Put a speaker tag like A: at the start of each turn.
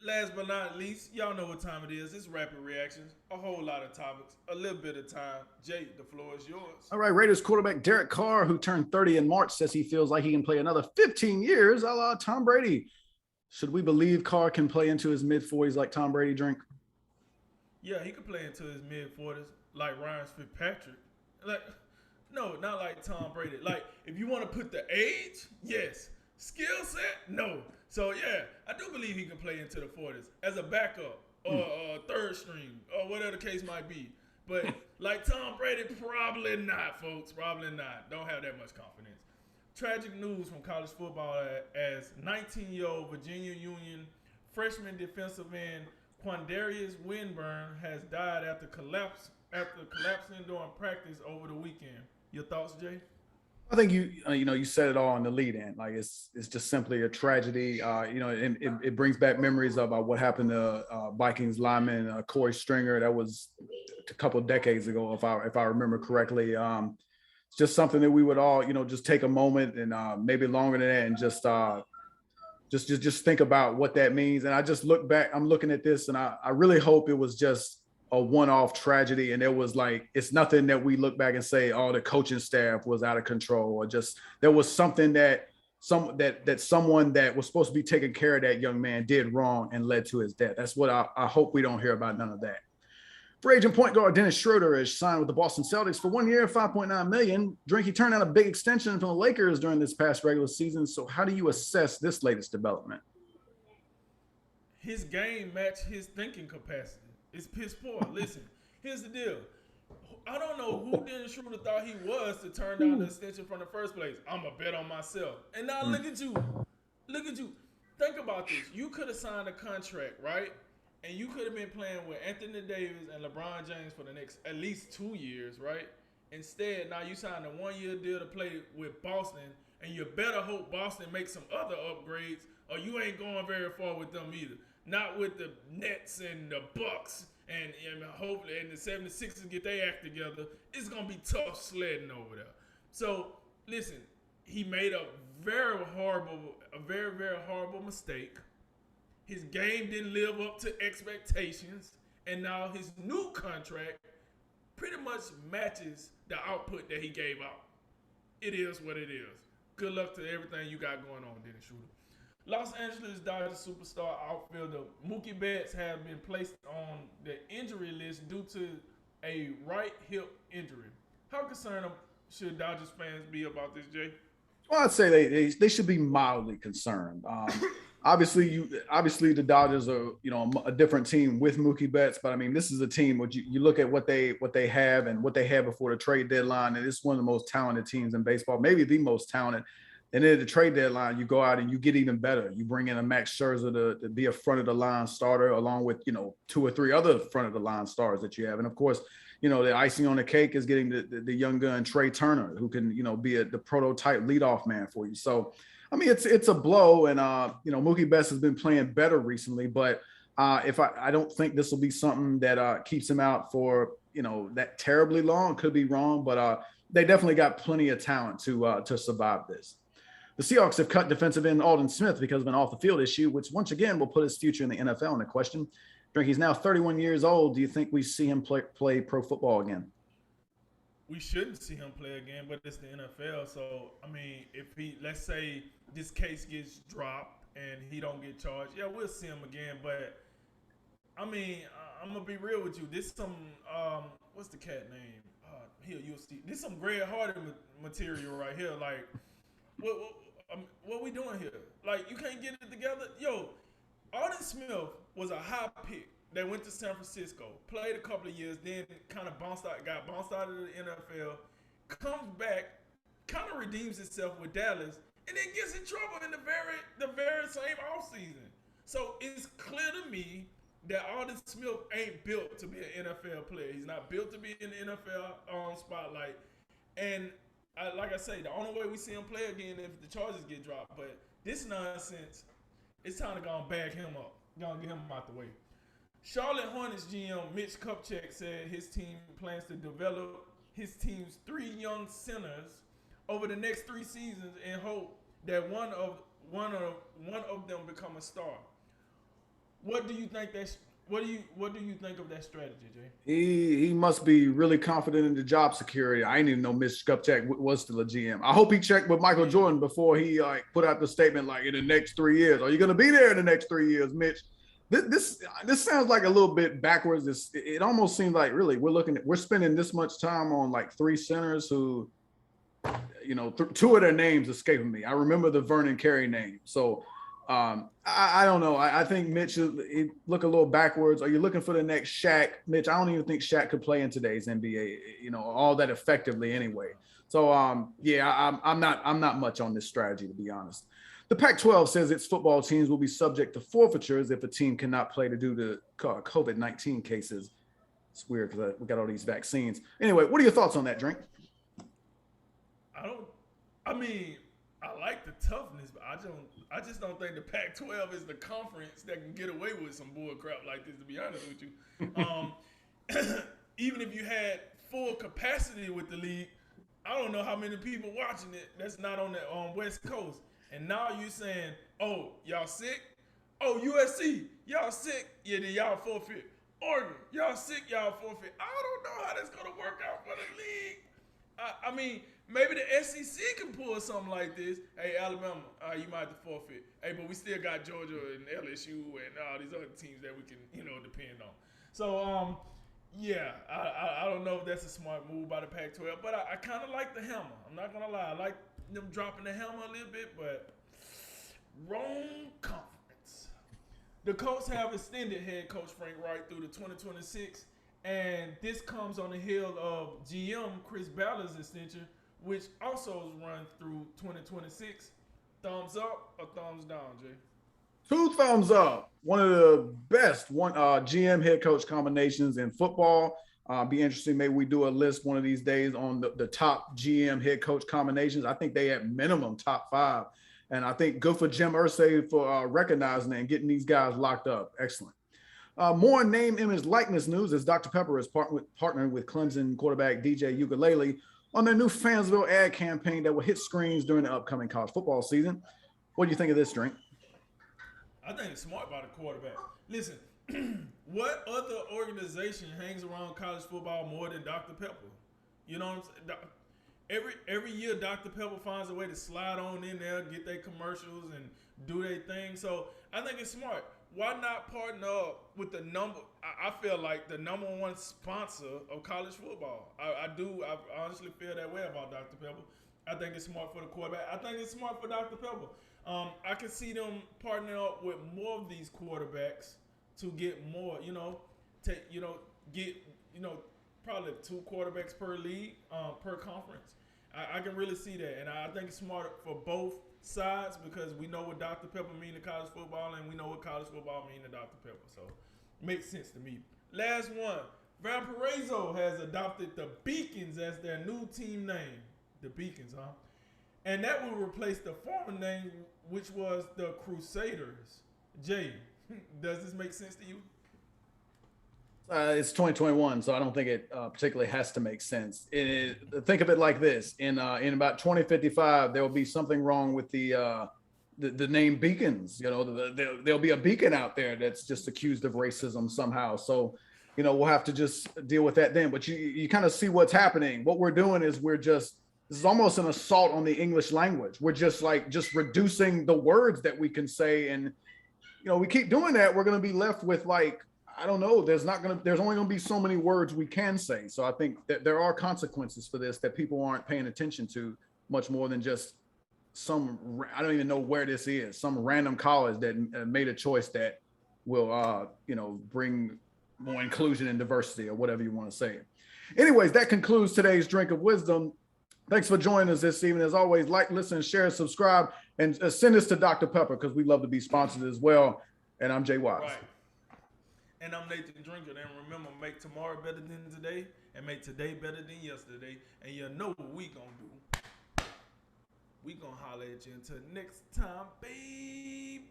A: Last but not least, y'all know what time it is. It's rapid reactions, a whole lot of topics, a little bit of time. Jay, the floor is yours.
B: All right, Raiders quarterback Derek Carr, who turned 30 in March, says he feels like he can play another 15 years, a la Tom Brady. Should we believe Carr can play into his mid 40s like Tom Brady? Drink.
A: Yeah, he could play into his mid 40s like Ryan Fitzpatrick. Like, no, not like Tom Brady. Like, if you want to put the age, yes. Skill set, no. So yeah, I do believe he can play into the 40s as a backup or third string or whatever the case might be. But like Tom Brady, probably not, folks. Probably not. Don't have that much confidence. Tragic news from college football as 19-year-old Virginia Union freshman defensive end Quandarius Winburn has died after collapsing during practice over the weekend. Your thoughts, Jay?
B: I think you said it all in the lead in. Like it's just simply a tragedy. It brings back memories of what happened to Vikings lineman Corey Stringer. That was a couple of decades ago, if I remember correctly. It's just something that we would all just take a moment and maybe longer than that and just think about what that means. And I just look back. I'm looking at this, and I really hope it was just a one-off tragedy, and it was like it's nothing that we look back and say, "Oh, the coaching staff was out of control," or just there was something that someone that was supposed to be taking care of that young man did wrong and led to his death. That's what I hope we don't hear about none of that. Free agent point guard Dennis Schroeder is signed with the Boston Celtics for 1 year, $5.9 million. Drink, he turned out a big extension from the Lakers during this past regular season. So how do you assess this latest development?
A: His game matched his thinking capacity. It's piss poor. Listen, here's the deal. I don't know who Dennis Schroeder thought he was to turn down the extension from the first place. I'm a bet on myself. And now look at you. Look at you. Think about this. You could have signed a contract, right? And you could have been playing with Anthony Davis and LeBron James for the next at least 2 years, right? Instead, now you signed a 1 year deal to play with Boston, and you better hope Boston makes some other upgrades, or you ain't going very far with them either. Not with the Nets and the Bucks and hopefully and the 76ers get their act together. It's gonna be tough sledding over there. So listen, he made a very, very horrible mistake. His game didn't live up to expectations, and now his new contract pretty much matches the output that he gave out. It is what it is. Good luck to everything you got going on, Dennis Schroeder. Los Angeles Dodgers superstar outfielder Mookie Betts has been placed on the injury list due to a right hip injury. How concerned should Dodgers fans be about this, Jay?
B: Well, I'd say they should be mildly concerned. Obviously the Dodgers are a different team with Mookie Betts, but I mean this is a team. What you look at what they have and what they had before the trade deadline, and it's one of the most talented teams in baseball, maybe the most talented. And then at the trade deadline, you go out and you get even better. You bring in a Max Scherzer to be a front of the line starter, along with two or three other front of the line stars that you have, and of course the icing on the cake is getting the young gun Trey Turner, who can be the prototype leadoff man for you. So, I mean, it's a blow, and Mookie Betts has been playing better recently, but if I don't think this will be something that keeps him out for that terribly long. Could be wrong, but they definitely got plenty of talent to survive this. The Seahawks have cut defensive end Alden Smith because of an off the field issue, which once again will put his future in the NFL into question. Drink, he's now 31 years old. Do you think we see him play pro football again?
A: We shouldn't see him play again, but it's the NFL. So I mean, if let's say this case gets dropped and he don't get charged, yeah, we'll see him again. But I mean, I'm gonna be real with you. This some what's the cat name? Here you'll see. This some Greg Hardy material right here. Like, what we doing here? Like, you can't get it together, yo. Arden Smith was a high pick that went to San Francisco, played a couple of years, then kind of got bounced out of the NFL, comes back, kind of redeems itself with Dallas, and then gets in trouble in the very same offseason. So it's clear to me that Arden Smith ain't built to be an NFL player. He's not built to be in the NFL spotlight. And like I say, the only way we see him play again is if the charges get dropped. But this nonsense, it's time to go and bag him up. Go and get him out the way. Charlotte Hornets GM Mitch Kupchak said his team plans to develop his team's three young centers over the next 3 seasons in hope that one of them become a star. What do you think that's what do you think of that strategy, Jay?
B: He must be really confident in the job security. I didn't even know Mitch Kupchak was still a GM. I hope he checked with Michael
A: Yeah.
B: Jordan before he put out the statement like in the next 3 years. Are you going to be there in the next 3 years, Mitch? This sounds like a little bit backwards. It almost seems like really we're spending this much time on like three centers who, two of their names escaping me. I remember the Vernon Carey name. So I don't know. I think Mitch look a little backwards. Are you looking for the next Shaq? Mitch, I don't even think Shaq could play in today's NBA, all that effectively anyway. So yeah, I'm not much on this strategy, to be honest. The Pac-12 says its football teams will be subject to forfeitures if a team cannot play due to COVID-19 cases. It's weird because we got all these vaccines. Anyway, what are your thoughts on that, Drink?
A: I don't. I mean, I like the toughness, but I just don't think the Pac-12 is the conference that can get away with some bull crap like this. To be honest with you, even if you had full capacity with the league, I don't know how many people watching it that's not on the West Coast. And now you saying, "Oh, y'all sick? Oh, USC, y'all sick? Yeah, then y'all forfeit. Oregon, y'all sick? Y'all forfeit." I don't know how that's gonna work out for the league. I mean, maybe the SEC can pull something like this. Hey, Alabama, you might have to forfeit. Hey, but we still got Georgia and LSU and all these other teams that we can, depend on. So, yeah, I don't know if that's a smart move by the Pac-12, but I kind of like the hammer. I'm not gonna lie, I like them dropping the hammer a little bit, but wrong conference. The Colts have extended head coach Frank Wright through the 2026. And this comes on the heel of GM Chris Ballard's extension, which also is run through 2026. Thumbs up or thumbs down, Jay?
B: Two thumbs up. One of the best GM head coach combinations in football. Be interesting. Maybe we do a list one of these days on the top GM head coach combinations. I think they at minimum top 5. And I think good for Jim Irsay for recognizing it and getting these guys locked up. Excellent. More name, image, likeness news as Dr. Pepper is partnering with Clemson quarterback DJ Ukulele on their new Fansville ad campaign that will hit screens during the upcoming college football season. What do you think of this, Drink?
A: I think it's smart by the quarterback. Listen, what other organization hangs around college football more than Dr. Pepper? You know what I'm saying? Every year, Dr. Pepper finds a way to slide on in there, get their commercials, and do their thing. So I think it's smart. Why not partner up with the number? I feel like the number one sponsor of college football. I honestly feel that way about Dr. Pepper. I think it's smart for the quarterback. I think it's smart for Dr. Pepper. I can see them partnering up with more of these quarterbacks to get more. Get probably 2 quarterbacks per league, per conference. I can really see that, and I think it's smart for both sides because we know what Dr. Pepper mean to college football and we know what college football mean to Dr. Pepper. So it makes sense to me. Last one. Valparaiso has adopted the Beacons as their new team name. The Beacons, huh? And that will replace the former name, which was the Crusaders. Jay, does this make sense to you?
B: It's 2021, so I don't think it particularly has to make sense. Think of it like this: in about 2055, there will be something wrong with the name Beacons. There'll be a beacon out there that's just accused of racism somehow. So, we'll have to just deal with that then. But you kind of see what's happening. What we're doing is this is almost an assault on the English language. We're just reducing the words that we can say, and we keep doing that. We're going to be left with I don't know. There's only going to be so many words we can say. So I think that there are consequences for this that people aren't paying attention to much more than just I don't even know where this is, some random college that made a choice that will, bring more inclusion and diversity or whatever you want to say. Anyways, that concludes today's Drink of Wisdom. Thanks for joining us this evening. As always, like, listen, share, subscribe, and send us to Dr. Pepper because we love to be sponsored as well. And I'm Jay Wise.
A: Right. And I'm Nathan Drinker. And remember, make tomorrow better than today and make today better than yesterday. And you know what we gonna do. We gonna holler at you until next time, baby.